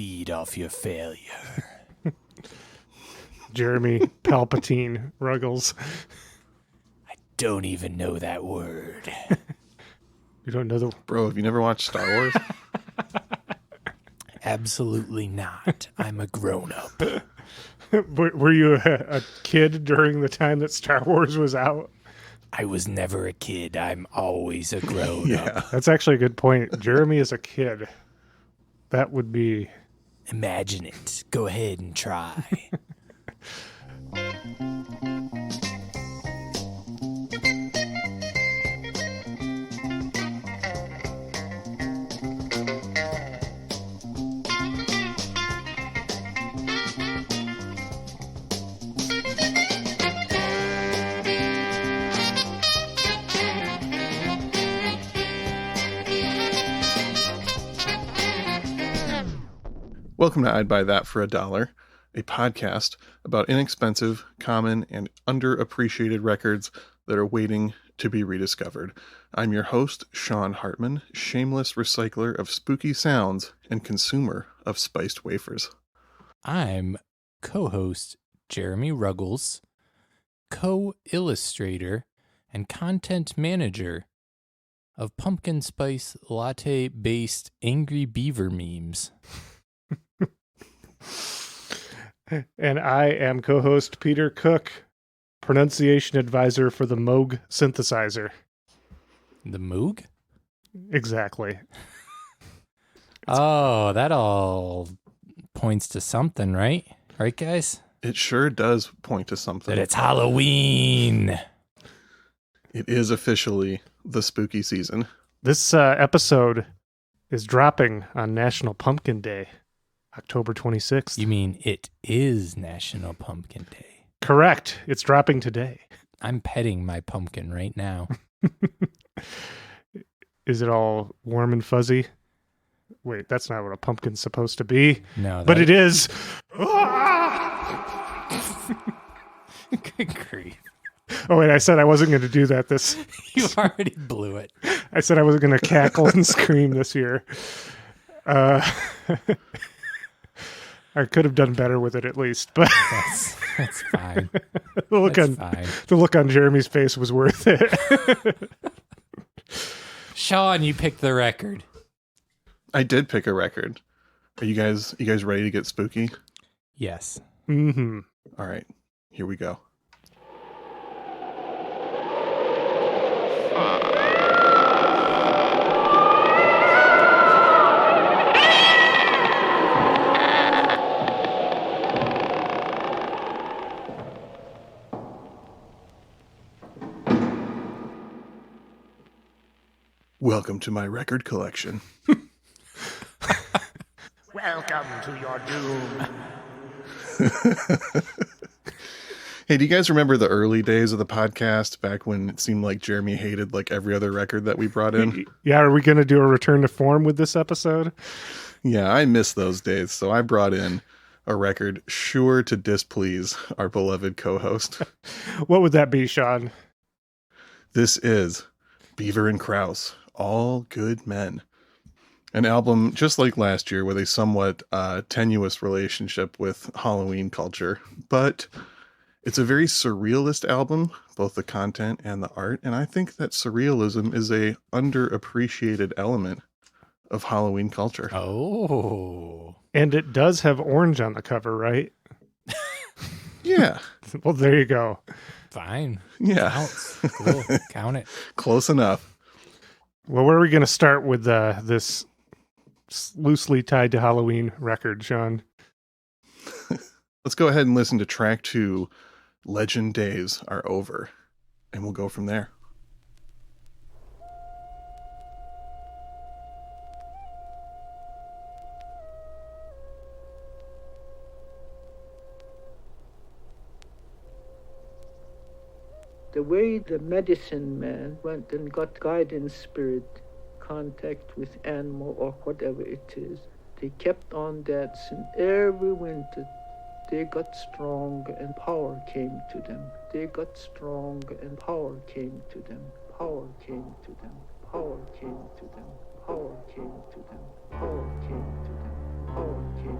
feed off your failure. Jeremy Palpatine Ruggles. I don't even know that word. You don't know the... Bro, have you never watched Star Wars? Absolutely not. I'm a grown-up. Were you a kid during the time that Star Wars was out? I was never a kid. I'm always a grown-up. Yeah. That's actually a good point. Jeremy is a kid. That would be... Imagine it. Go ahead and try. Welcome to I'd Buy That for $1, a podcast about inexpensive, common, and underappreciated records that are waiting to be rediscovered. I'm your host, Sean Hartman, shameless recycler of spooky sounds and consumer of spiced wafers. I'm co-host Jeremy Ruggles, co-illustrator and content manager of pumpkin spice latte-based Angry Beaver memes. And I am co-host Peter Cook, pronunciation advisor for the Moog synthesizer. The Moog? Exactly. Oh, that all points to something, right? Right, guys? It sure does point to something. That it's Halloween. It is officially the spooky season. This episode is dropping on National Pumpkin Day, October 26th. You mean it is National Pumpkin Day? Correct. It's dropping today. I'm petting my pumpkin right now. Is it all warm and fuzzy? Wait, that's not what a pumpkin's supposed to be. No, but it is. Good grief. Oh, wait, I said I wasn't going to do that this. You already blew it. I said I wasn't going to cackle and scream this year. I could have done better with it at least, but that's fine. The look on Jeremy's face was worth it. Sean, you picked the record. I did pick a record. Are you guys ready to get spooky? Yes. Mm-hmm. All right, here we go. Welcome to my record collection. Welcome to your doom. Hey, do you guys remember the early days of the podcast back when it seemed like Jeremy hated like every other record that we brought in? Yeah, are we going to do a return to form with this episode? Yeah, I miss those days, so I brought in a record sure to displease our beloved co-host. What would that be, Sean? This is Beaver and Krause, All Good Men. An album just like last year with a somewhat tenuous relationship with Halloween culture, but it's a very surrealist album, both the content and the art, and I think that surrealism is a underappreciated element of Halloween culture. Oh. And it does have orange on the cover, right? Yeah. Well, there you go. Fine. Yeah. Counts. Cool. Count it. Close enough. Well, where are we going to start with this loosely tied to Halloween record, Sean? Let's go ahead and listen to track 2, Legend Days Are Over, and we'll go from there. The way the medicine man went and got guidance spirit, contact with animal or whatever it is, they kept on that since every winter. They got strong and power came to them. They got strong and power came to them. Power came to them. Power came to them. Power came to them. Power came to them. Power came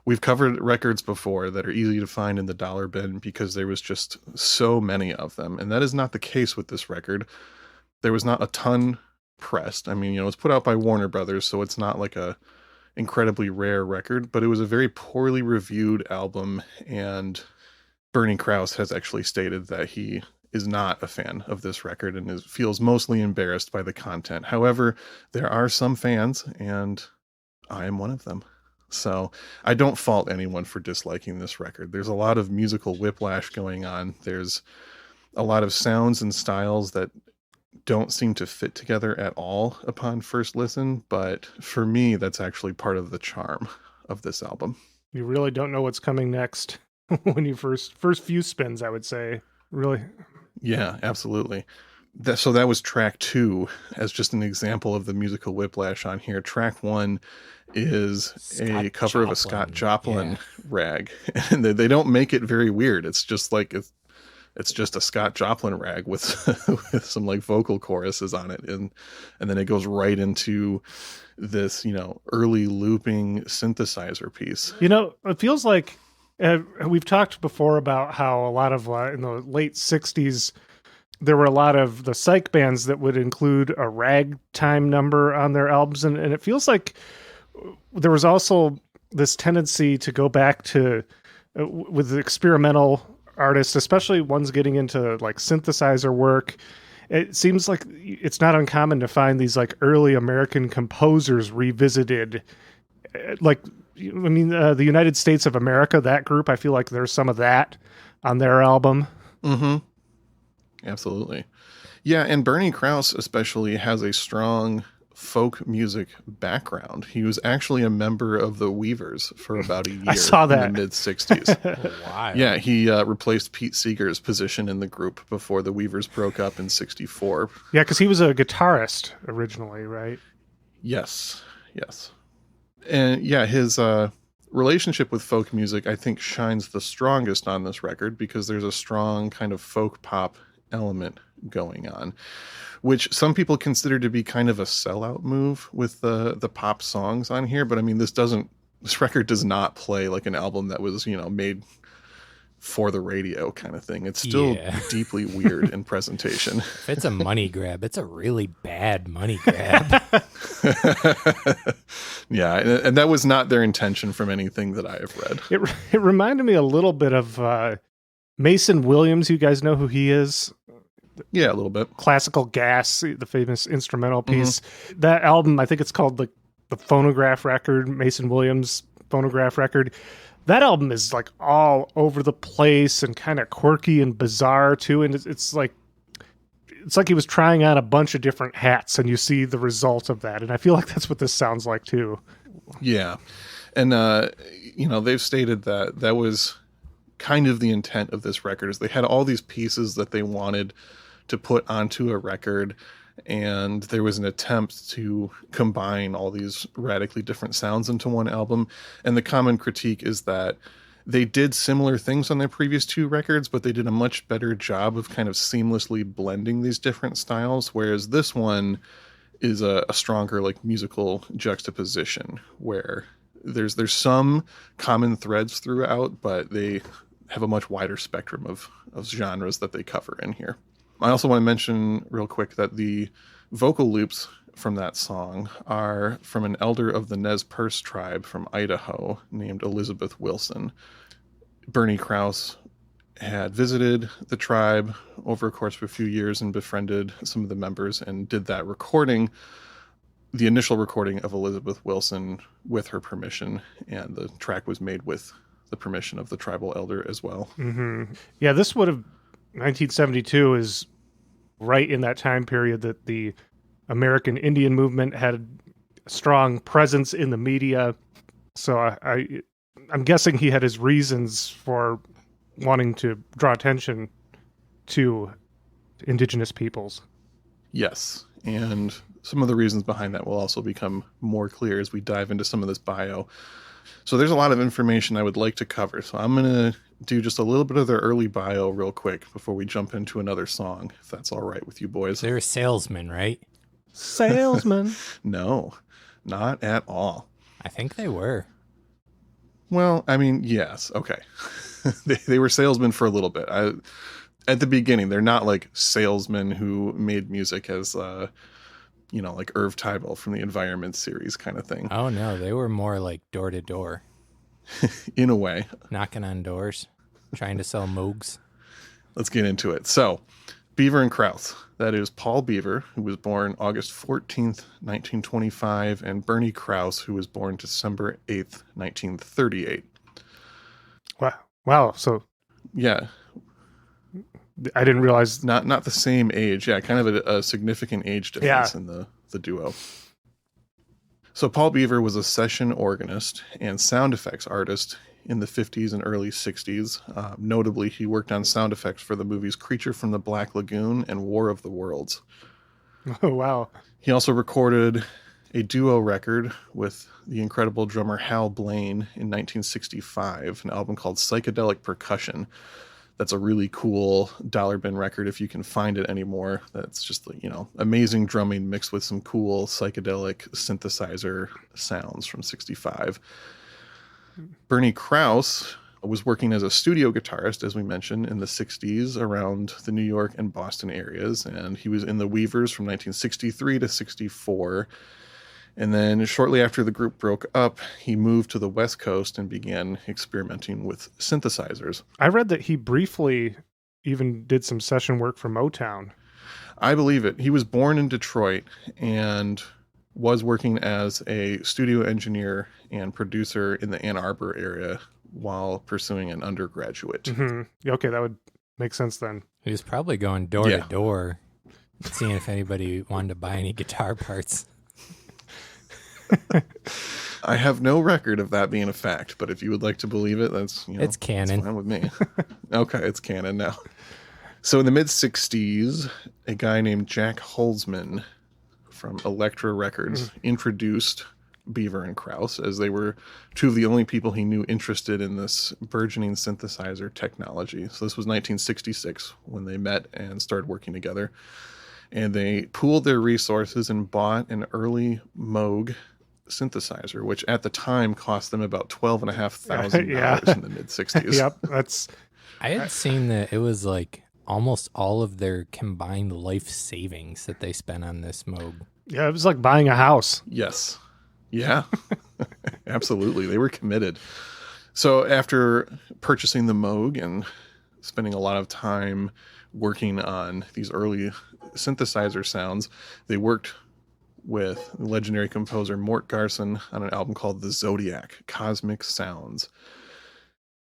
We've covered records before that are easy to find in the dollar bin because there was just so many of them. And that is not the case with this record. There was not a ton pressed. I mean, it was put out by Warner Brothers, so it's not like a incredibly rare record, but it was a very poorly reviewed album. And Bernie Krause has actually stated that he is not a fan of this record and feels mostly embarrassed by the content. However, there are some fans, and I am one of them. So I don't fault anyone for disliking this record. There's a lot of musical whiplash going on. There's a lot of sounds and styles that don't seem to fit together at all upon first listen. But for me, that's actually part of the charm of this album. You really don't know what's coming next when you first few spins, I would say. Really. Yeah, absolutely. So that was track 2 as just an example of the musical whiplash on here. Track 1 is a cover of a Scott Joplin rag. And they don't make it very weird. It's just like it's just a Scott Joplin rag with with some like vocal choruses on it. And then it goes right into this, early looping synthesizer piece. It feels like we've talked before about how a lot of in the late 60s, there were a lot of the psych bands that would include a ragtime number on their albums. And it feels like there was also this tendency to go back to, with experimental artists, especially ones getting into like synthesizer work. It seems like it's not uncommon to find these like early American composers revisited. The United States of America, that group, I feel like there's some of that on their album. Mm-hmm. Absolutely. Yeah, and Bernie Krause especially has a strong folk music background. He was actually a member of the Weavers for about a year. I saw that. In the mid-60s. Oh, wow. Yeah, he replaced Pete Seeger's position in the group before the Weavers broke up in 1964. Yeah, because he was a guitarist originally, right? Yes. And yeah, his relationship with folk music, I think, shines the strongest on this record because there's a strong kind of folk pop element going on, which some people consider to be kind of a sellout move with the pop songs on here. But I mean, this record does not play like an album that was, made for the radio kind of thing. It's still deeply weird in presentation. If it's a money grab, it's a really bad money grab. Yeah, and that was not their intention from anything that I have read. It reminded me a little bit of Mason Williams. You guys know who he is? Yeah, a little bit. Classical Gas, the famous instrumental piece. Mm-hmm. That album, I think it's called the phonograph record, Mason Williams phonograph record. That album is like all over the place and kind of quirky and bizarre too. And it's like he was trying on a bunch of different hats, and you see the result of that. And I feel like that's what this sounds like too. Yeah. And, they've stated that was kind of the intent of this record, is they had all these pieces that they wanted to put onto a record, and there was an attempt to combine all these radically different sounds into one album. And the common critique is that they did similar things on their previous 2 records, but they did a much better job of kind of seamlessly blending these different styles, whereas this one is a stronger like musical juxtaposition where there's some common threads throughout, but they have a much wider spectrum of genres that they cover in here. I also want to mention real quick that the vocal loops from that song are from an elder of the Nez Perce tribe from Idaho named Elizabeth Wilson. Bernie Krause had visited the tribe over a course of a few years and befriended some of the members and did that recording, the initial recording of Elizabeth Wilson, with her permission, and the track was made with the permission of the tribal elder as well. Mm-hmm. Yeah, this would have 1972 is right in that time period that the American Indian movement had a strong presence in the media. So I'm guessing he had his reasons for wanting to draw attention to indigenous peoples. Yes, and some of the reasons behind that will also become more clear as we dive into some of this bio. So there's a lot of information I would like to cover. So I'm going to do just a little bit of their early bio real quick before we jump into another song, if that's all right with you boys. They're a salesman, right? Salesman. No, not at all. I think they were. Well, I mean, yes. Okay. They were salesmen for a little bit. At the beginning, they're not like salesmen who made music as, like Irv Tybel from the Environment series kind of thing. Oh, no, they were more like door to door, In a way. knocking on doors, trying to sell Moogs. Let's get into it. So, Beaver and Krause. That is Paul Beaver, who was born August 14th, 1925, and Bernie Krause, who was born December 8th, 1938. Wow. So Yeah, I didn't realize. not the same age. Yeah, kind of a significant age difference in the duo. So Paul Beaver was a session organist and sound effects artist in the 50s and early 60s. Notably, he worked on sound effects for the movies Creature from the Black Lagoon and War of the Worlds. Oh, wow. He also recorded a duo record with the incredible drummer Hal Blaine in 1965, an album called Psychedelic Percussion. That's a really cool dollar bin record if you can find it anymore. That's just, amazing drumming mixed with some cool psychedelic synthesizer sounds from 65. Bernie Krause was working as a studio guitarist, as we mentioned, in the 60s around the New York and Boston areas. And he was in the Weavers from 1963 to 64. And then shortly after the group broke up, he moved to the West Coast and began experimenting with synthesizers. I read that he briefly even did some session work for Motown. I believe it. He was born in Detroit and was working as a studio engineer and producer in the Ann Arbor area while pursuing an undergraduate. Mm-hmm. Okay, that would make sense then. He was probably going door to door, seeing if anybody wanted to buy any guitar parts. I have no record of that being a fact, but if you would like to believe it, that's it's canon. It's fine with me. Okay, it's canon now. So in the mid-60s, a guy named Jack Holzman from Elektra Records introduced Beaver and Krause, as they were two of the only people he knew interested in this burgeoning synthesizer technology. So this was 1966 when they met and started working together. And they pooled their resources and bought an early Moog synthesizer, which at the time cost them about $12,500 in the mid-60s. Yep, I had seen that it was like almost all of their combined life savings that they spent on this Moog. Yeah, it was like buying a house. Yes. Yeah, absolutely. They were committed. So after purchasing the Moog and spending a lot of time working on these early synthesizer sounds, they worked with legendary composer Mort Garson on an album called The Zodiac, Cosmic Sounds.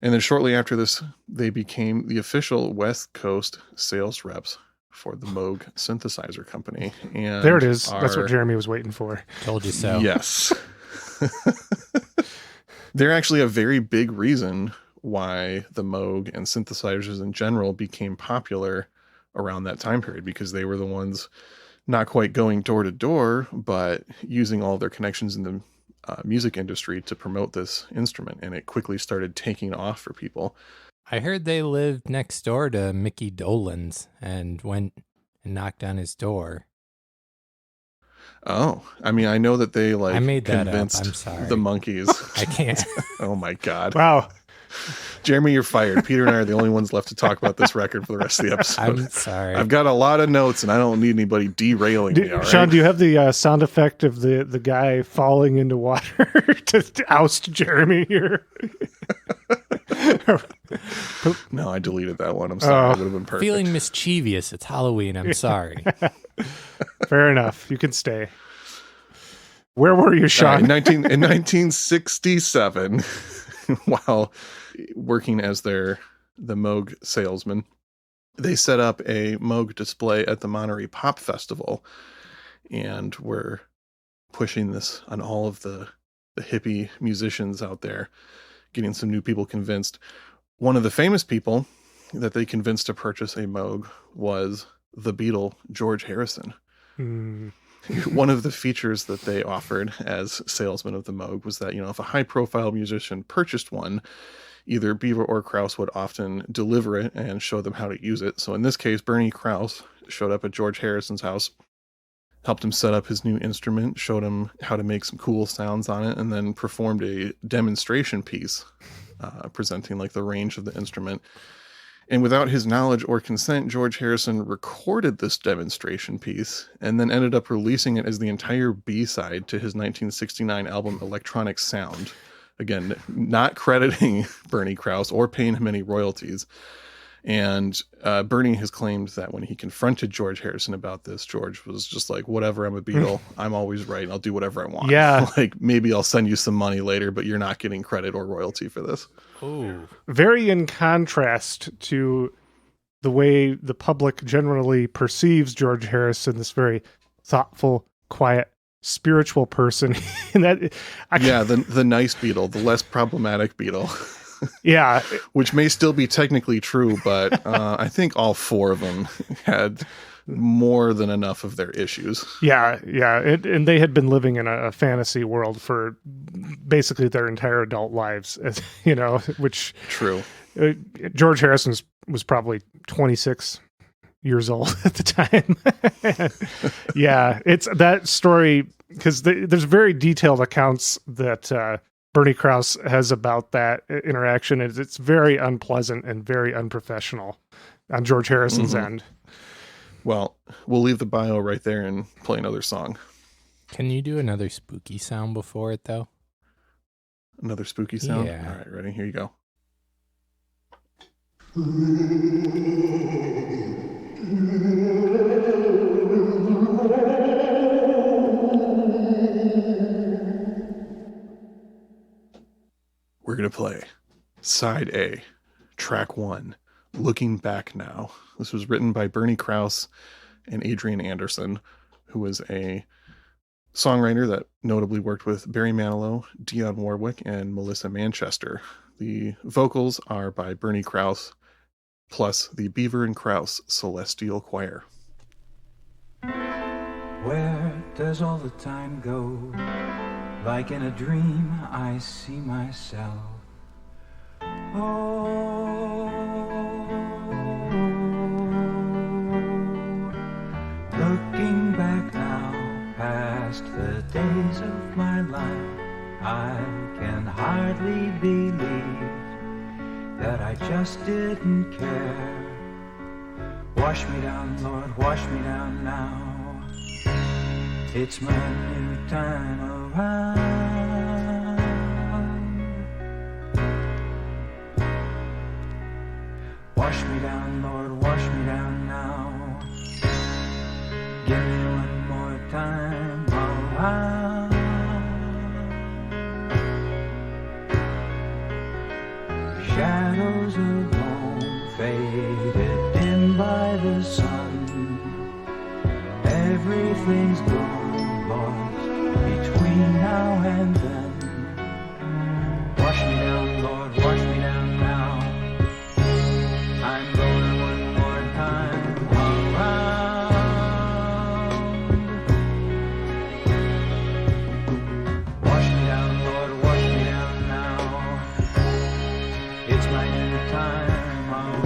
And then shortly after this, they became the official West Coast sales reps for the Moog synthesizer company. And there it is. That's what Jeremy was waiting for. Told you so. Yes. They're actually a very big reason why the Moog and synthesizers in general became popular around that time period, because they were the ones not quite going door to door, but using all their connections in the music industry to promote this instrument. And it quickly started taking off for people. I heard they lived next door to Mickey Dolenz and went and knocked on his door. Oh, I mean, I know that they I made that convinced up. I'm sorry. the monkeys. I can't. Oh my God. Wow. Jeremy, you're fired. Peter and I are the only ones left to talk about this record for the rest of the episode. I'm sorry. I've got a lot of notes and I don't need anybody derailing me. All right? Sean, do you have the sound effect of the guy falling into water to oust Jeremy here? No, I deleted that one. I'm sorry. It would have been perfect. Feeling mischievous. It's Halloween. I'm sorry. Fair enough. You can stay. Where were you, Sean? In 1967, while working as the Moog salesman, they set up a Moog display at the Monterey Pop Festival and were pushing this on all of the hippie musicians out there, getting some new people convinced. One of the famous people that they convinced to purchase a Moog was the Beatle, George Harrison. One of the features that they offered as salesmen of the Moog was that, if a high-profile musician purchased one, either Beaver or Krause would often deliver it and show them how to use it. So in this case, Bernie Krause showed up at George Harrison's house, helped him set up his new instrument, showed him how to make some cool sounds on it, and then performed a demonstration piece presenting like the range of the instrument. And without his knowledge or consent, George Harrison recorded this demonstration piece and then ended up releasing it as the entire B-side to his 1969 album Electronic Sound. Again, not crediting Bernie Krause or paying him any royalties. And Bernie has claimed that when he confronted George Harrison about this, George was just like, whatever, I'm a Beatle. I'm always right. I'll do whatever I want. Yeah. Like, maybe I'll send you some money later, but you're not getting credit or royalty for this. Oh, Very in contrast to the way the public generally perceives George Harrison, this very thoughtful, quiet, spiritual person. And that, the nice Beatle, the less problematic Beatle. Yeah. Which may still be technically true, but I think all four of them had more than enough of their issues. Yeah. And they had been living in a fantasy world for basically their entire adult lives, which... True. George Harrison was probably 26 years old at the time. Yeah, it's that story, because there's very detailed accounts that Bernie Krause has about that interaction. It's very unpleasant and very unprofessional on George Harrison's end. Well, we'll leave the bio right there and play another song. can you do another spooky sound before it, though? Another spooky sound? Yeah. All right, ready? Here you go. We're going to play Side A, Track 1, Looking Back Now. This was written by Bernie Krause and Adrian Anderson, who was a songwriter that notably worked with Barry Manilow, Dionne Warwick, and Melissa Manchester. The vocals are by Bernie Krause, plus the Beaver and Krause Celestial Choir. Where does all the time go? Like in a dream, I see myself. Oh, looking back now, past the days of my life, I can hardly believe that I just didn't care. Wash me down, Lord, wash me down now. It's my new time around. Wash me down, Lord, wash me down now. Give me one more time around. Shadows alone, faded in by the sun. Everything's gone, lost between now and then. Wash me down, Lord, wash me down now. I'm going one more time around. Wash me down, Lord, wash me down now. It's my new time around.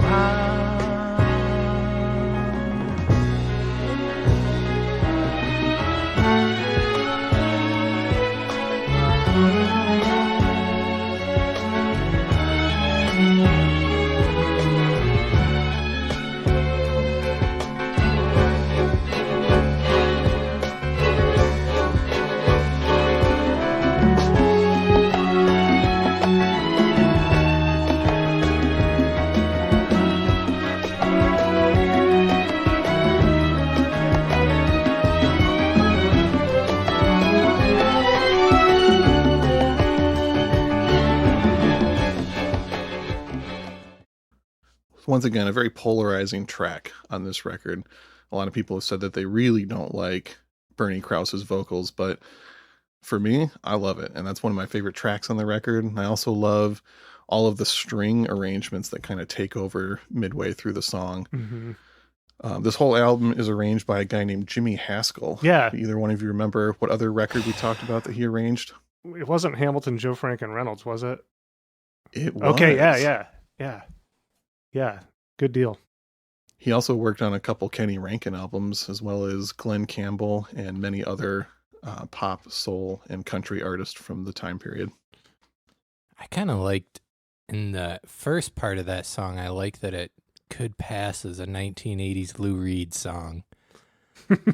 Once again, a very polarizing track on this record. A lot of people have said that they really don't like Bernie Krause's vocals, but for me, I love it. And that's one of my favorite tracks on the record. I also love all of the string arrangements that kind of take over midway through the song. Mm-hmm. This whole album is arranged by a guy named Jimmy Haskell. Yeah. Either one of you remember what other record we talked about that he arranged? It wasn't Hamilton, Joe Frank, and Reynolds, was it? It was. Okay, yeah. Good deal. He also worked on a couple Kenny Rankin albums, as well as Glenn Campbell and many other pop, soul, and country artists from the time period. I kind of liked in the first part of that song, I like that it could pass as a 1980s Lou Reed song.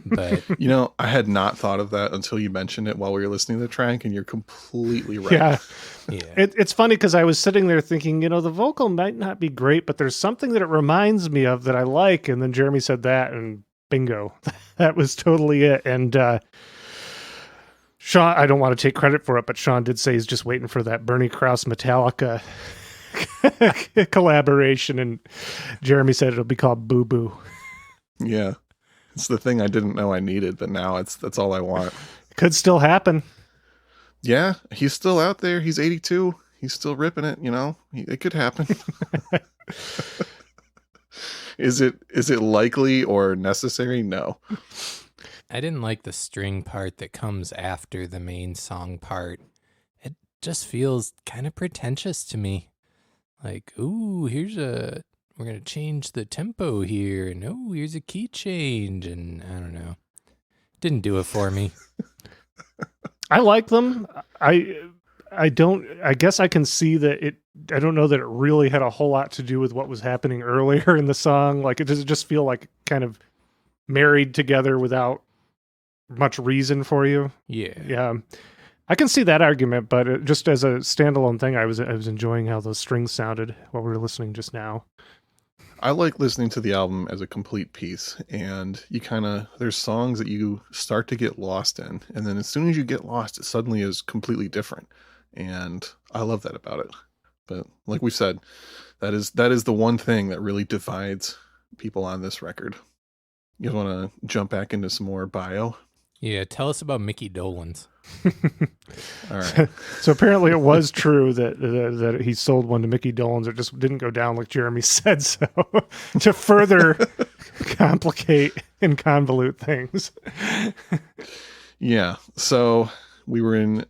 But You know, I had not thought of that until you mentioned it while we were listening to the track, and you're completely right. Yeah. yeah, It's funny because I was sitting there thinking, the vocal might not be great, but there's something that it reminds me of that I like. And then Jeremy said that, and bingo, that was totally it. And Sean, I don't want to take credit for it, but Sean did say he's just waiting for that Bernie Krause Metallica collaboration. And Jeremy said it'll be called Boo Boo. Yeah. It's the thing I didn't know I needed, but now that's all I want. Could still happen. Yeah, he's still out there. He's 82. He's still ripping it, It could happen. Is it likely or necessary? No. I didn't like the string part that comes after the main song part. It just feels kind of pretentious to me. Like, ooh, we're going to change the tempo here. And oh, here's a key change. And I don't know. Didn't do it for me. I like them. I guess I can see that I don't know that it really had a whole lot to do with what was happening earlier in the song. Like, it does just feel like kind of married together without much reason for you. Yeah. Yeah. I can see that argument, but just as a standalone thing, I was enjoying how those strings sounded while we were listening just now. I like listening to the album as a complete piece, and there's songs that you start to get lost in, and then as soon as you get lost, it suddenly is completely different, and I love that about it. But like we said, that is the one thing that really divides people on this record. You want to jump back into some more bio? Yeah, tell us about Mickey Dolenz. All right. So apparently it was true that he sold one to Mickey Dolenz. It just didn't go down like Jeremy said. So to further complicate and convolute things. Yeah. So we were in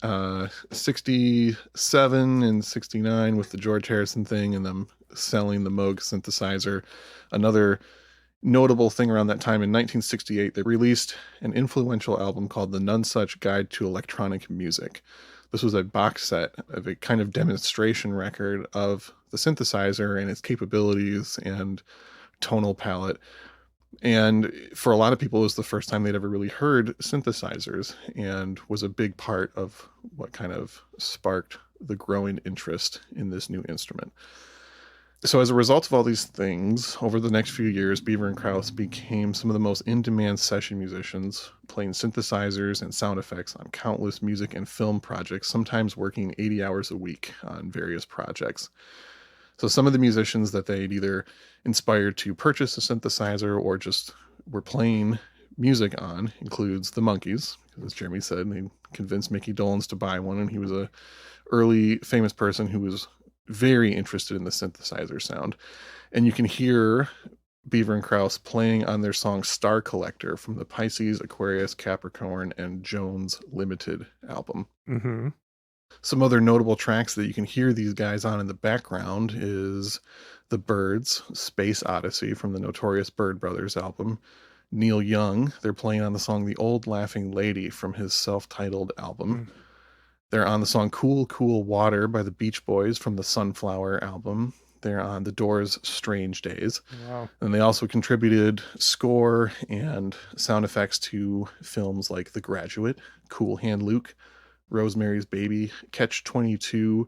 67 and 69 with the George Harrison thing and them selling the Moog synthesizer. Another notable thing around that time in 1968, they released an influential album called The Nonesuch Guide to Electronic Music. This was a box set of a kind of demonstration record of the synthesizer and its capabilities and tonal palette. And for a lot of people, it was the first time they'd ever really heard synthesizers, and was a big part of what kind of sparked the growing interest in this new instrument. So as a result of all these things, over the next few years, Beaver and Krause became some of the most in-demand session musicians, playing synthesizers and sound effects on countless music and film projects, sometimes working 80 hours a week on various projects. So some of the musicians that they'd either inspired to purchase a synthesizer or just were playing music on includes the Monkees, because as Jeremy said, they convinced Mickey Dolenz to buy one, and he was a early famous person who was very interested in the synthesizer sound. And you can hear Beaver and Krause playing on their song Star Collector from the Pisces, Aquarius, Capricorn, and Jones Limited album. Mm-hmm. Some other notable tracks that you can hear these guys on in the background is The Byrds, Space Odyssey from the Notorious Byrd Brothers album. Neil Young, they're playing on the song The Old Laughing Lady from his self-titled album. Mm. They're on the song Cool, Cool Water by the Beach Boys from the Sunflower album. They're on The Doors' Strange Days. Wow. And they also contributed score and sound effects to films like The Graduate, Cool Hand Luke, Rosemary's Baby, Catch-22,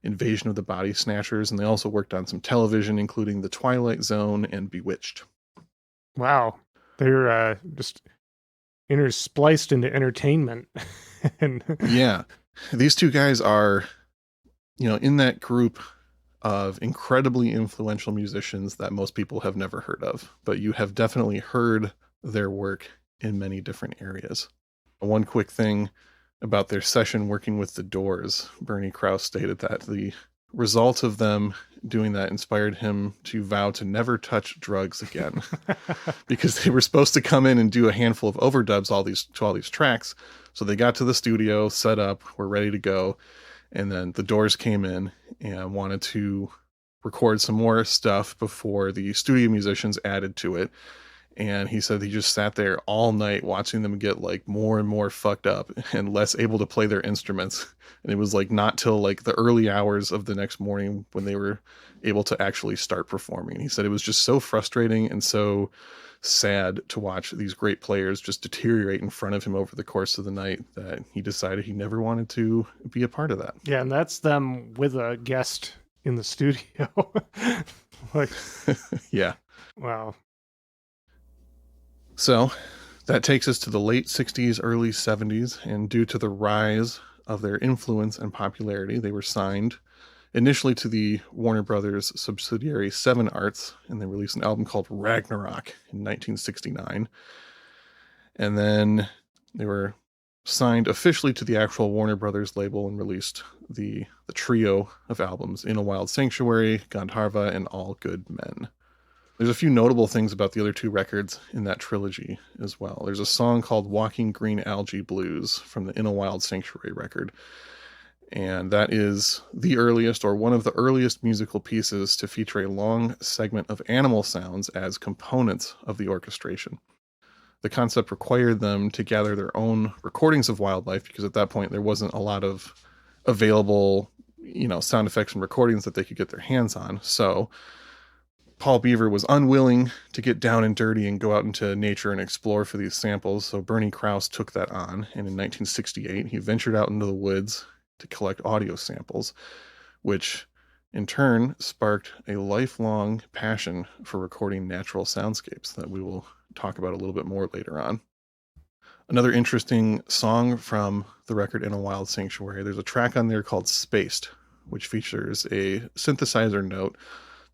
Invasion of the Body Snatchers, and they also worked on some television, including The Twilight Zone and Bewitched. Wow. They're just interspliced into entertainment. And Yeah. These two guys are, in that group of incredibly influential musicians that most people have never heard of, but you have definitely heard their work in many different areas. One quick thing about their session working with the Doors, Bernie Krause stated that the result of them doing that inspired him to vow to never touch drugs again, because they were supposed to come in and do a handful of overdubs to all these tracks. So they got to the studio, set up, were ready to go, and then the Doors came in and wanted to record some more stuff before the studio musicians added to it. And he said he just sat there all night watching them get like more and more fucked up and less able to play their instruments. And it was like not till like the early hours of the next morning when they were able to actually start performing. He said it was just so frustrating and so sad to watch these great players just deteriorate in front of him over the course of the night that he decided he never wanted to be a part of that. Yeah, and that's them with a guest in the studio. Like, Yeah. wow. So that takes us to the late 60s, early 70s, and due to the rise of their influence and popularity, they were signed initially to the Warner Brothers subsidiary 7 Arts, and they released an album called Ragnarok in 1969. And then they were signed officially to the actual Warner Brothers label and released the trio of albums, In a Wild Sanctuary, Gandharva, and All Good Men. There's a few notable things about the other 2 records in that trilogy as well. There's a song called Walking Green Algae Blues from the In a Wild Sanctuary record. And that is the earliest or one of the earliest musical pieces to feature a long segment of animal sounds as components of the orchestration. The concept required them to gather their own recordings of wildlife because at that point there wasn't a lot of available, sound effects and recordings that they could get their hands on. So Paul Beaver was unwilling to get down and dirty and go out into nature and explore for these samples, so Bernie Krause took that on, and in 1968 he ventured out into the woods to collect audio samples, which in turn sparked a lifelong passion for recording natural soundscapes that we will talk about a little bit more later on. Another interesting song from the record In a Wild Sanctuary, there's a track on there called Spaced, which features a synthesizer note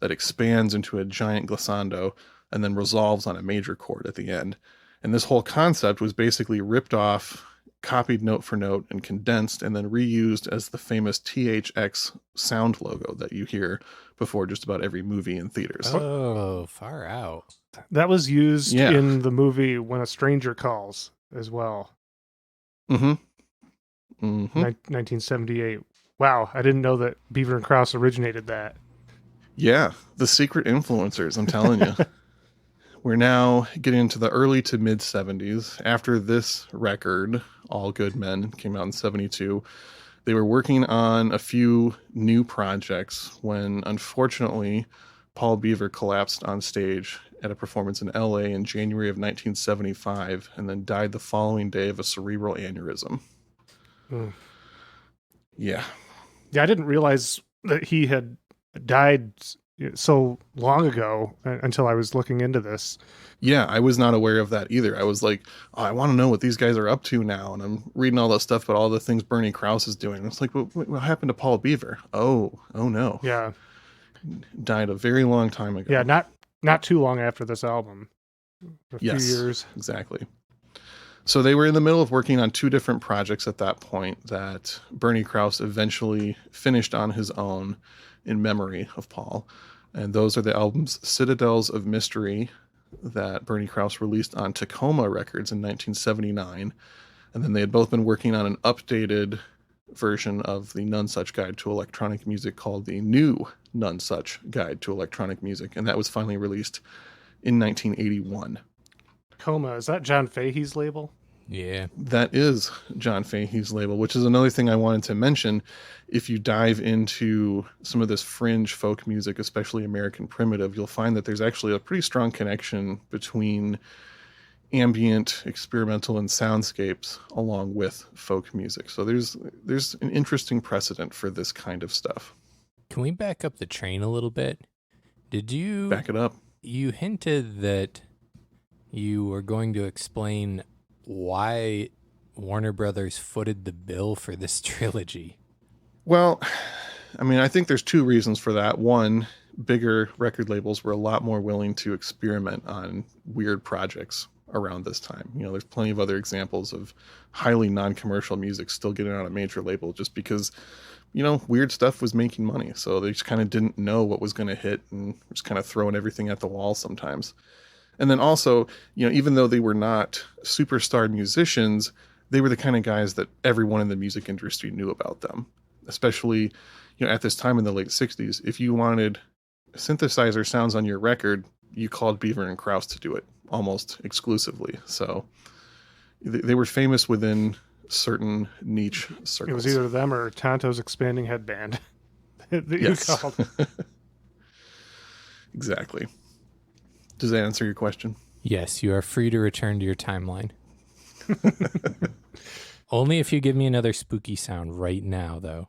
that expands into a giant glissando and then resolves on a major chord at the end. And this whole concept was basically ripped off, copied note for note, and condensed and then reused as the famous THX sound logo that you hear before just about every movie in theaters. Oh, far out. That was used Yeah. in the movie When a Stranger Calls as well. Mm-hmm. Mm-hmm. 1978. Wow, I didn't know that Beaver and Krause originated that. Yeah, the secret influencers, I'm telling you. We're now getting into the early to mid 70s. After this record, All Good Men, came out in 72, they were working on a few new projects when, unfortunately, Paul Beaver collapsed on stage at a performance in LA in January of 1975 and then died the following day of a cerebral aneurysm. Mm. Yeah. Yeah, I didn't realize that he had died so long ago until I was looking into this. Yeah, I was not aware of that either. I was like, oh, I want to know what these guys are up to now. And I'm reading all that stuff about all the things Bernie Krause is doing. And it's like, what happened to Paul Beaver? Oh no. Yeah. Died a very long time ago. Yeah, not too long after this album. A few years. Exactly. So they were in the middle of working on 2 different projects at that point that Bernie Krause eventually finished on his own in memory of Paul. And those are the albums Citadels of Mystery that Bernie Krause released on Tacoma Records in 1979. And then they had both been working on an updated version of the None Such Guide to Electronic Music called the New None Such Guide to Electronic Music. And that was finally released in 1981. Coma, is that John Fahey's label? Yeah. That is John Fahey's label, which is another thing I wanted to mention. If you dive into some of this fringe folk music, especially American Primitive, you'll find that there's actually a pretty strong connection between ambient, experimental, and soundscapes along with folk music. So there's an interesting precedent for this kind of stuff. Can we back up the train a little bit? Did you Back it up. You hinted that you were going to explain why Warner Brothers footed the bill for this trilogy. Well, I mean, I think there's 2 reasons for that. One, bigger record labels were a lot more willing to experiment on weird projects around this time. There's plenty of other examples of highly non-commercial music still getting on a major label just because, weird stuff was making money. So they just kind of didn't know what was going to hit and just kind of throwing everything at the wall sometimes. And then also, even though they were not superstar musicians, they were the kind of guys that everyone in the music industry knew about them. Especially, at this time in the late 60s, if you wanted synthesizer sounds on your record, you called Beaver and Krause to do it almost exclusively. So they were famous within certain niche circles. It was either them or Tonto's Expanding Headband that you Yes. called. Exactly. Does that answer your question? Yes, you are free to return to your timeline. Only if you give me another spooky sound right now, though.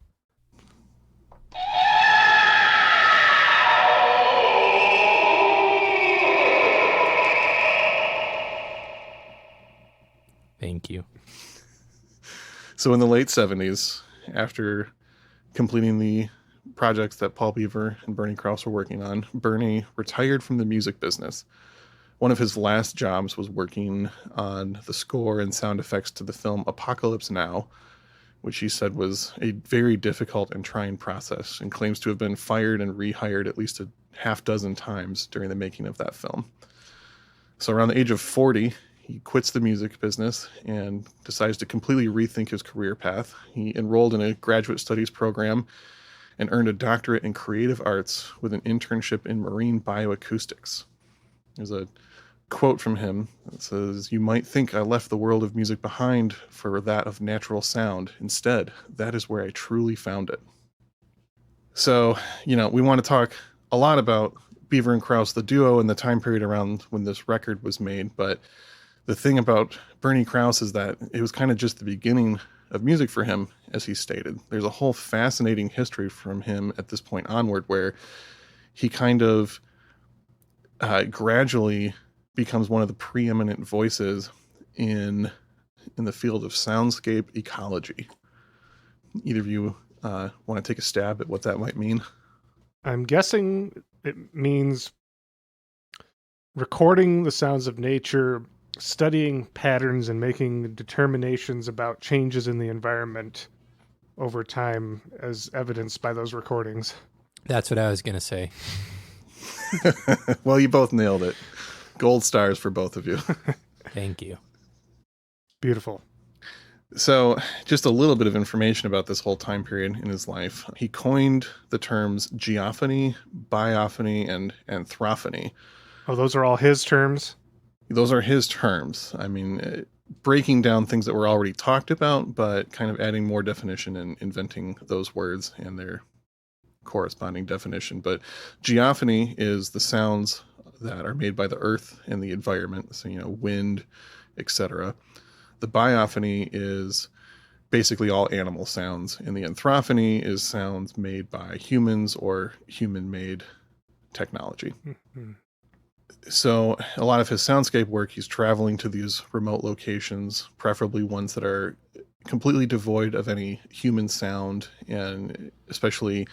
Thank you. So in the late 70s, after completing the projects that Paul Beaver and Bernie Krause were working on, Bernie retired from the music business. One of his last jobs was working on the score and sound effects to the film Apocalypse Now, which he said was a very difficult and trying process, and claims to have been fired and rehired at least a half dozen times during the making of that film. So around the age of 40, he quits the music business and decides to completely rethink his career path. He enrolled in a graduate studies program and earned a doctorate in creative arts with an internship in marine bioacoustics. There's a quote from him that says, "You might think I left the world of music behind for that of natural sound. Instead, that is where I truly found it." So, we want to talk a lot about Beaver and Krause, the duo, and the time period around when this record was made. But the thing about Bernie Krause is that it was kind of just the beginning of music for him, as he stated. There's a whole fascinating history from him at this point onward, where he kind of gradually becomes one of the preeminent voices in the field of soundscape ecology. Either of you want to take a stab at what that might mean? I'm guessing it means recording the sounds of nature, studying patterns, and making determinations about changes in the environment over time, as evidenced by those recordings. That's what I was going to say. Well, you both nailed it. Gold stars for both of you. Thank you. Beautiful. So, just a little bit of information about this whole time period in his life. He coined the terms geophony, biophony, and anthrophony. Oh, those are all his terms? Those are his terms. I mean, breaking down things that were already talked about, but kind of adding more definition and inventing those words and their corresponding definition. But geophony is the sounds that are made by the earth and the environment, so wind, etc. The biophony is basically all animal sounds, and the anthrophony is sounds made by humans or human-made technology. Mm-hmm. So a lot of his soundscape work, he's traveling to these remote locations, preferably ones that are completely devoid of any human sound, and especially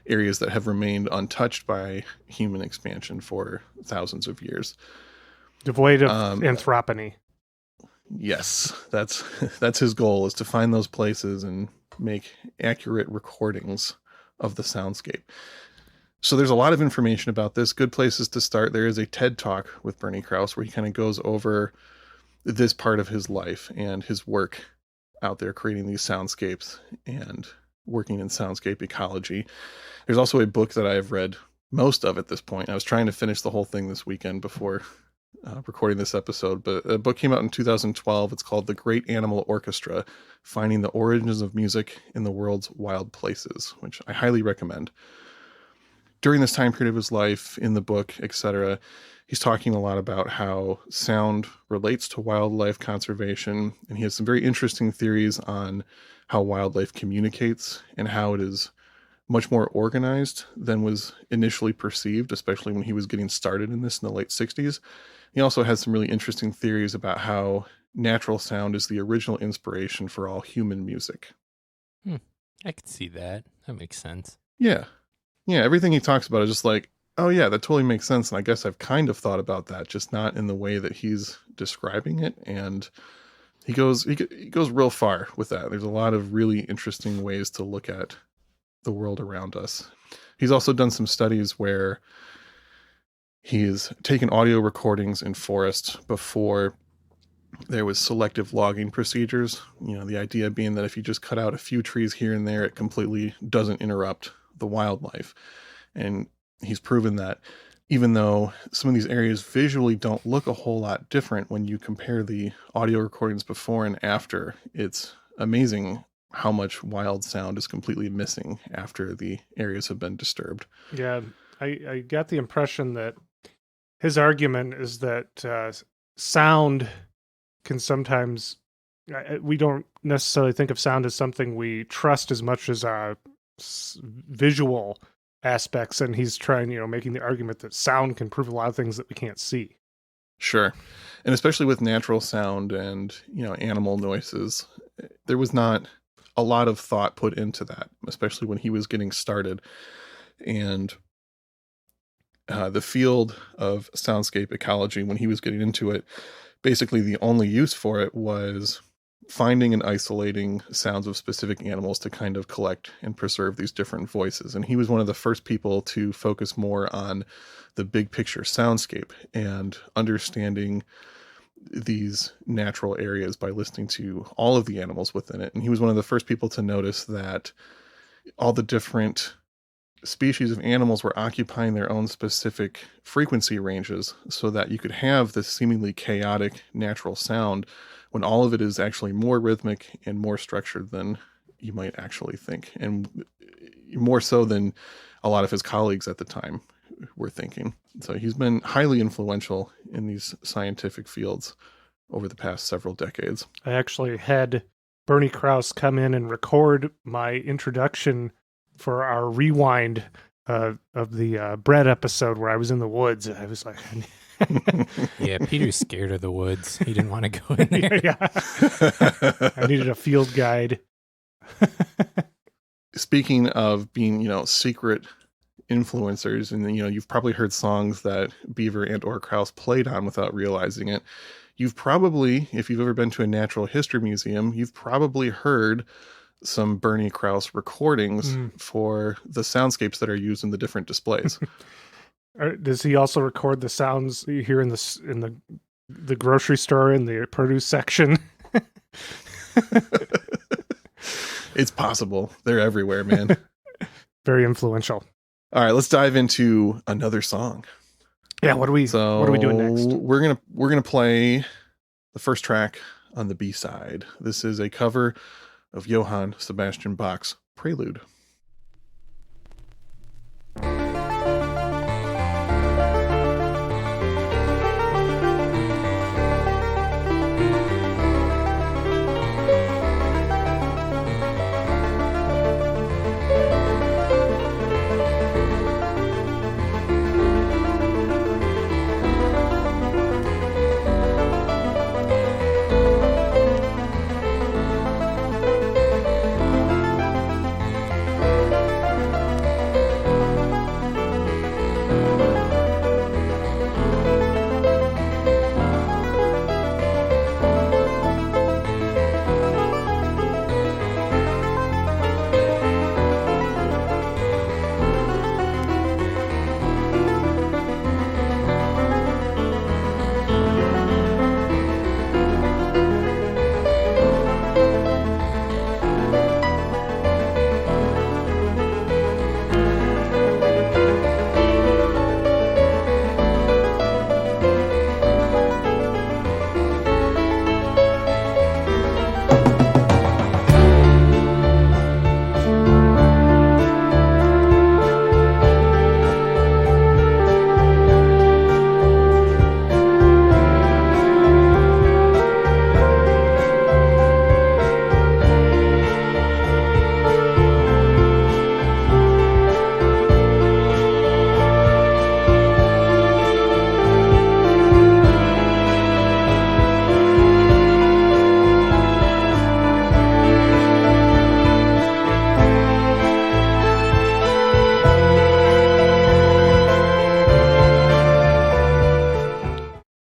areas that have remained untouched by human expansion for thousands of years. Devoid of anthropony. Yes, that's his goal, is to find those places and make accurate recordings of the soundscape. So there's a lot of information about this. Good places to start. There is a TED Talk with Bernie Krause where he kind of goes over this part of his life and his work out there creating these soundscapes and working in soundscape ecology. There's also a book that I have read most of at this point. I was trying to finish the whole thing this weekend before recording this episode, but a book came out in 2012. It's called The Great Animal Orchestra: Finding the Origins of Music in the World's Wild Places, which I highly recommend. During this time period of his life, in the book, etc., he's talking a lot about how sound relates to wildlife conservation, and he has some very interesting theories on how wildlife communicates and how it is much more organized than was initially perceived, especially when he was getting started in this in the late 60s. He also has some really interesting theories about how natural sound is the original inspiration for all human music. I could see that. That makes sense. Yeah. Yeah, everything he talks about is just like, oh yeah, that totally makes sense. And I guess I've kind of thought about that, just not in the way that he's describing it. And he goes real far with that. There's a lot of really interesting ways to look at the world around us. He's also done some studies where he's taken audio recordings in forests before there was selective logging procedures. The idea being that if you just cut out a few trees here and there, it completely doesn't interrupt the wildlife. And he's proven that even though some of these areas visually don't look a whole lot different when you compare the audio recordings before and after, it's amazing how much wild sound is completely missing after the areas have been disturbed. Yeah, I got the impression that his argument is that sound can sometimes, we don't necessarily think of sound as something we trust as much as visual aspects, and he's trying, making the argument that sound can prove a lot of things that we can't see. Sure. And especially with natural sound and, animal noises, there was not a lot of thought put into that, especially when he was getting started. And the field of soundscape ecology, when he was getting into it, basically the only use for it was finding and isolating sounds of specific animals to kind of collect and preserve these different voices. And he was one of the first people to focus more on the big picture soundscape and understanding these natural areas by listening to all of the animals within it. And he was one of the first people to notice that all the different species of animals were occupying their own specific frequency ranges so that you could have this seemingly chaotic natural sound when all of it is actually more rhythmic and more structured than you might actually think, and more so than a lot of his colleagues at the time were thinking. So he's been highly influential in these scientific fields over the past several decades. I actually had Bernie Krause come in and record my introduction for our rewind of the Brett episode where I was in the woods. I was like, Yeah, Peter's scared of the woods. He didn't want to go in there. yeah. I needed a field guide. Speaking of being, secret influencers, and you've probably heard songs that Beaver and or Krause played on without realizing it. You've probably, if you've ever been to a natural history museum, you've probably heard some Bernie Krause recordings for the soundscapes that are used in the different displays. Does he also record the sounds you hear in the grocery store in the produce section? It's possible. They're everywhere, man. Very influential. All right, let's dive into another song. Yeah, what are we doing next? We're gonna play the first track on the B-side. This is a cover of Johann Sebastian Bach's Prelude.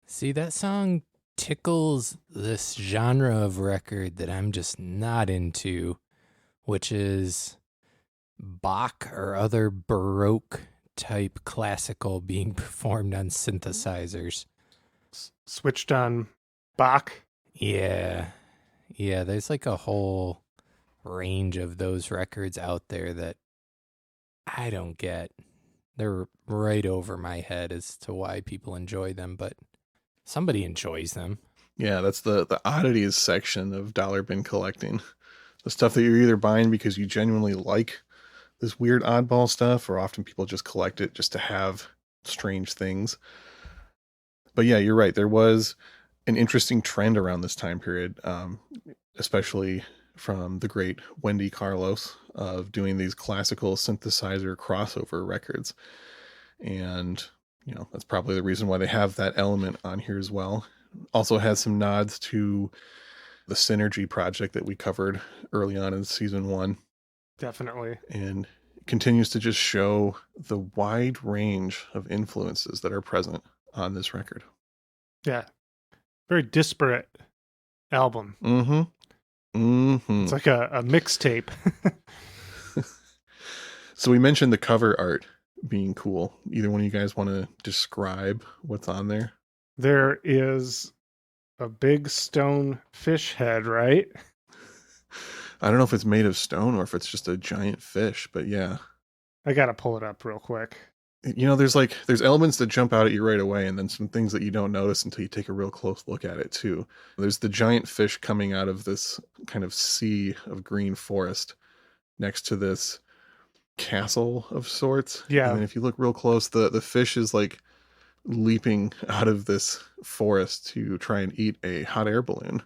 See, that song tickles this genre of record that I'm just not into, which is Bach or other Baroque type classical being performed on synthesizers. Switched on Bach. Yeah. Yeah, there's like a whole range of those records out there that I don't get. They're right over my head as to why people enjoy them, but somebody enjoys them. Yeah, that's the oddities section of dollar bin collecting. The stuff that you're either buying because you genuinely like this weird oddball stuff, or often people just collect it just to have strange things. But yeah, you're right. There was an interesting trend around this time period, especially from the great Wendy Carlos, of doing these classical synthesizer crossover records. And, that's probably the reason why they have that element on here as well. Also has some nods to the Synergy project that we covered early on in season 1. Definitely. And continues to just show the wide range of influences that are present on this record. Yeah. Very disparate album. Mm-hmm. Mm-hmm. It's like a mixtape. So we mentioned the cover art being cool. Either one of you guys want to describe what's on there? There is a big stone fish head, right? I don't know if it's made of stone or if it's just a giant fish, but yeah. I gotta pull it up real quick. There's elements that jump out at you right away, and then some things that you don't notice until you take a real close look at it too. There's the giant fish coming out of this kind of sea of green forest next to this castle of sorts. Yeah. And then if you look real close, the fish is like leaping out of this forest to try and eat a hot air balloon.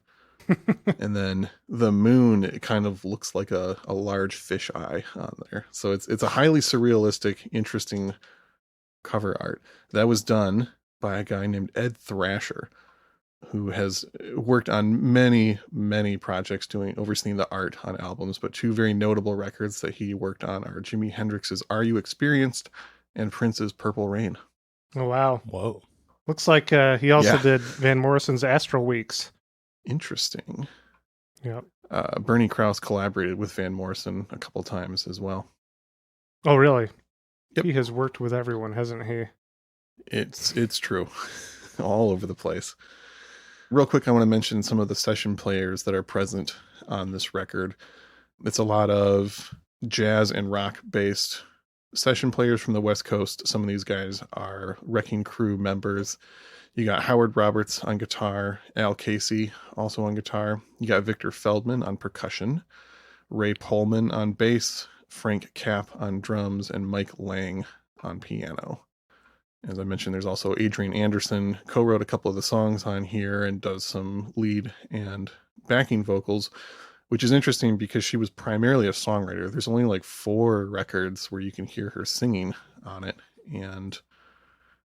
And then the moon, it kind of looks like a large fish eye on there. So it's a highly surrealistic, interesting cover art. That was done by a guy named Ed Thrasher, who has worked on many, many projects overseeing the art on albums, but 2 very notable records that he worked on are Jimi Hendrix's Are You Experienced and Prince's Purple Rain. Oh, wow. Whoa. Looks like he also Yeah. did Van Morrison's Astral Weeks. Interesting. Yep. Bernie Krause collaborated with Van Morrison a couple times as well. Oh, really? Yep. He has worked with everyone, hasn't he? It's true. All over the place. Real quick, I want to mention some of the session players that are present on this record. It's a lot of jazz and rock based session players from the West Coast. Some of these guys are Wrecking Crew members. You got Howard Roberts on guitar, Al Casey also on guitar. You got Victor Feldman on percussion, Ray Pullman on bass, Frank Capp on drums, and Mike Lang on piano. As I mentioned, there's also Adrian Anderson, co-wrote a couple of the songs on here and does some lead and backing vocals, which is interesting because she was primarily a songwriter. There's only like 4 records where you can hear her singing on it, and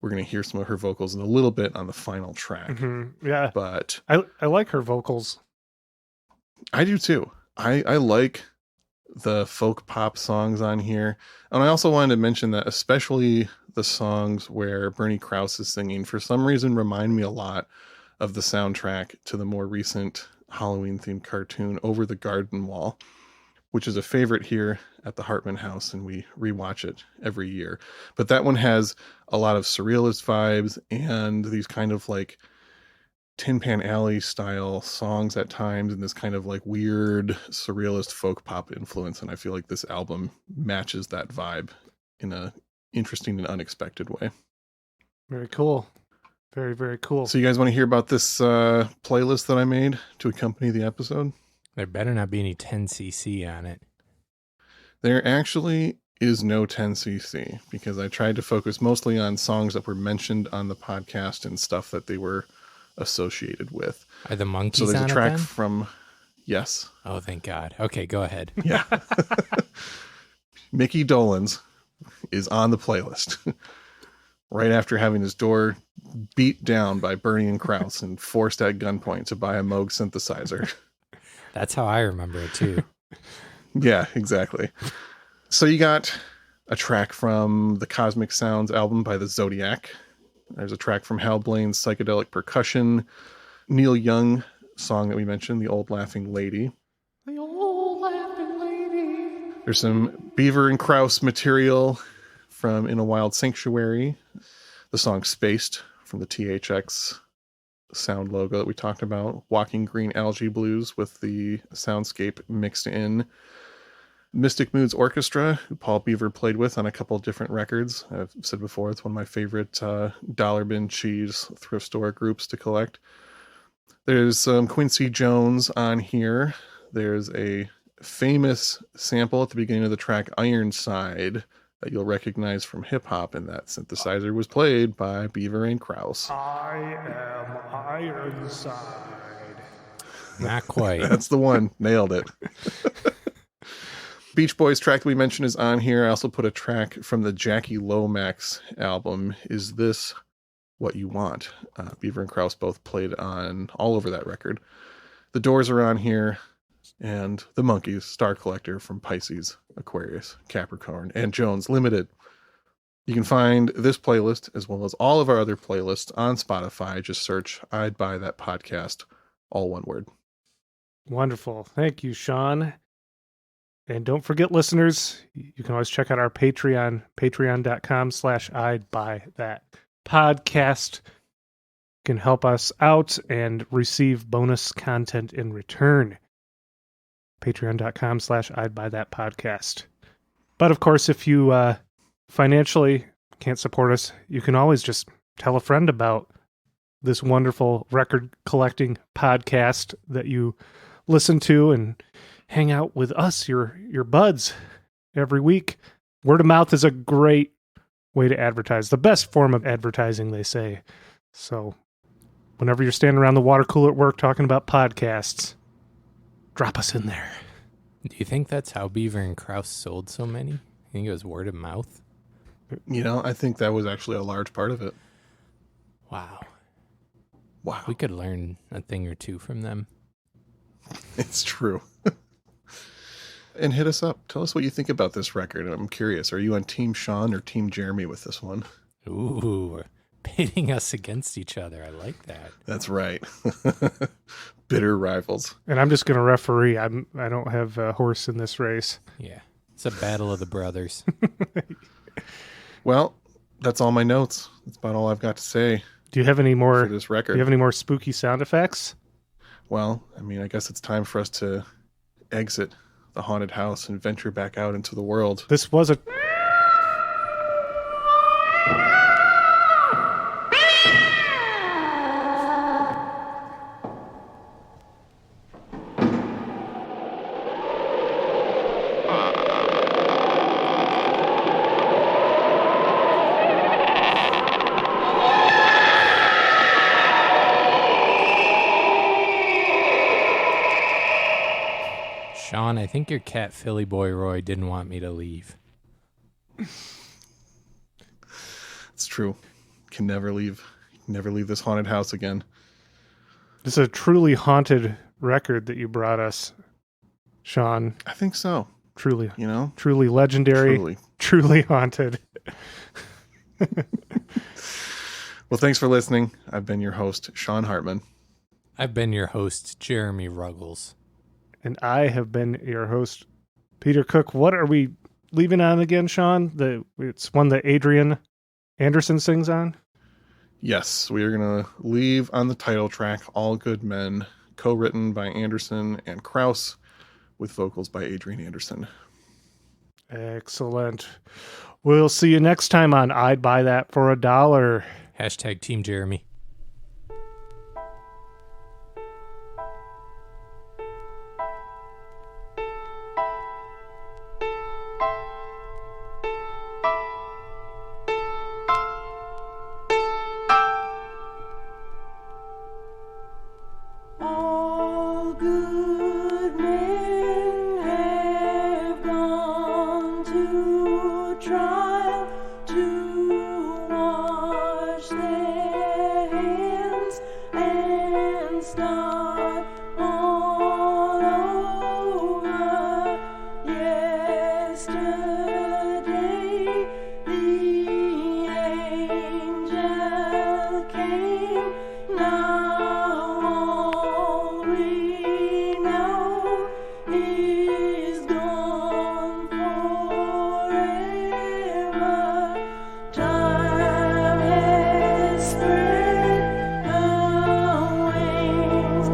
we're going to hear some of her vocals in a little bit on the final track. Mm-hmm. Yeah. But I like her vocals. I do too. I like the folk pop songs on here. And I also wanted to mention that especially the songs where Bernie Krause is singing, for some reason, remind me a lot of the soundtrack to the more recent Halloween-themed cartoon Over the Garden Wall, which is a favorite here at the Hartman House, and we rewatch it every year. But that one has a lot of surrealist vibes and these kind of like Tin Pan Alley style songs at times, and this kind of like weird surrealist folk pop influence. And I feel like this album matches that vibe in a interesting and unexpected way. Very cool. Very, very cool. So you guys want to hear about this playlist that I made to accompany the episode? There better not be any 10cc on it. There actually is no 10cc because I tried to focus mostly on songs that were mentioned on the podcast and stuff that they were associated with. Are the monkeys So there's on a track it then? from, yes. Oh, thank God. Okay, go ahead. Yeah. Mickey Dolenz is on the playlist right after having his door beat down by Bernie and Krause and forced at gunpoint to buy a Moog synthesizer. That's how I remember it too. Yeah, exactly. So you got a track from the Cosmic Sounds album by the Zodiac. There's a track from Hal Blaine's Psychedelic Percussion. Neil Young song that we mentioned, The Old Laughing Lady. The old laughing lady. There's some Beaver and Krause material from In a Wild Sanctuary. The song Spaced from the THX sound logo that we talked about. Walking Green Algae Blues with the soundscape mixed in. Mystic Moods Orchestra, who Paul Beaver played with on a couple of different records. I've said before, it's one of my favorite dollar bin cheese thrift store groups to collect. There's some Quincy Jones on here. There's a famous sample at the beginning of the track Ironside that you'll recognize from hip hop, and that synthesizer was played by Beaver and Krause. I am Ironside. Not quite. That's the one. Nailed it. Beach Boys track that we mentioned is on here. I also put a track from the Jackie Lomax album, Is This What You Want? Beaver and Krause both played on all over that record. The Doors are on here, and the Monkees, Star Collector from Pisces, Aquarius, Capricorn, and Jones Limited. You can find this playlist as well as all of our other playlists on Spotify. Just search I'd Buy That Podcast, all one word. Wonderful. Thank you, Sean. And don't forget, listeners, you can always check out our Patreon, patreon.com/I'd Buy That Podcast. You can help us out and receive bonus content in return. Patreon.com/I'd Buy That Podcast. But of course, if you financially can't support us, you can always just tell a friend about this wonderful record collecting podcast that you listen to and hang out with us, your buds, every week. Word of mouth is a great way to advertise. The best form of advertising, they say. So whenever you're standing around the water cooler at work talking about podcasts, drop us in there. Do you think that's how Beaver and Krause sold so many? You think it was word of mouth? I think that was actually a large part of it. Wow. Wow. We could learn a thing or two from them. It's true. And hit us up. Tell us what you think about this record. I'm curious. Are you on Team Sean or Team Jeremy with this one? Ooh, pitting us against each other. I like that. That's right. Bitter rivals. And I'm just going to referee. I don't have a horse in this race. Yeah. It's a battle of the brothers. Well, that's all my notes. That's about all I've got to say Do you have any more? for this record. Do you have any more spooky sound effects? Well, I guess it's time for us to exit the haunted house and venture back out into the world. This was a Sean, I think your cat Philly Boy Roy didn't want me to leave. It's true. Can never leave this haunted house again. This is a truly haunted record that you brought us, Sean. I think so. Truly, truly legendary, truly haunted. Well, thanks for listening. I've been your host, Sean Hartman. I've been your host, Jeremy Ruggles. And I have been your host, Peter Cook. What are we leaving on again, Sean? It's one that Adrian Anderson sings on? Yes, we are going to leave on the title track, All Good Men, co-written by Anderson and Krause, with vocals by Adrian Anderson. Excellent. We'll see you next time on I'd Buy That for $1. Hashtag Team Jeremy. All good men have gone to trial to wash their hands and start all over. Yesterday the angel came. Now all we know is gone forever. Time has spread her wings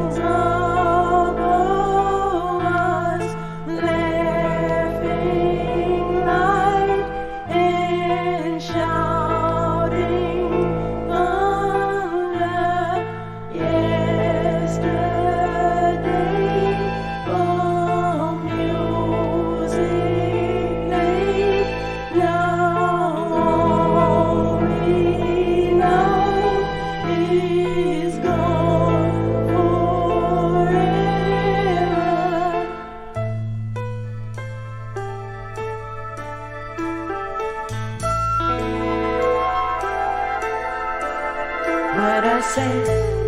what I say.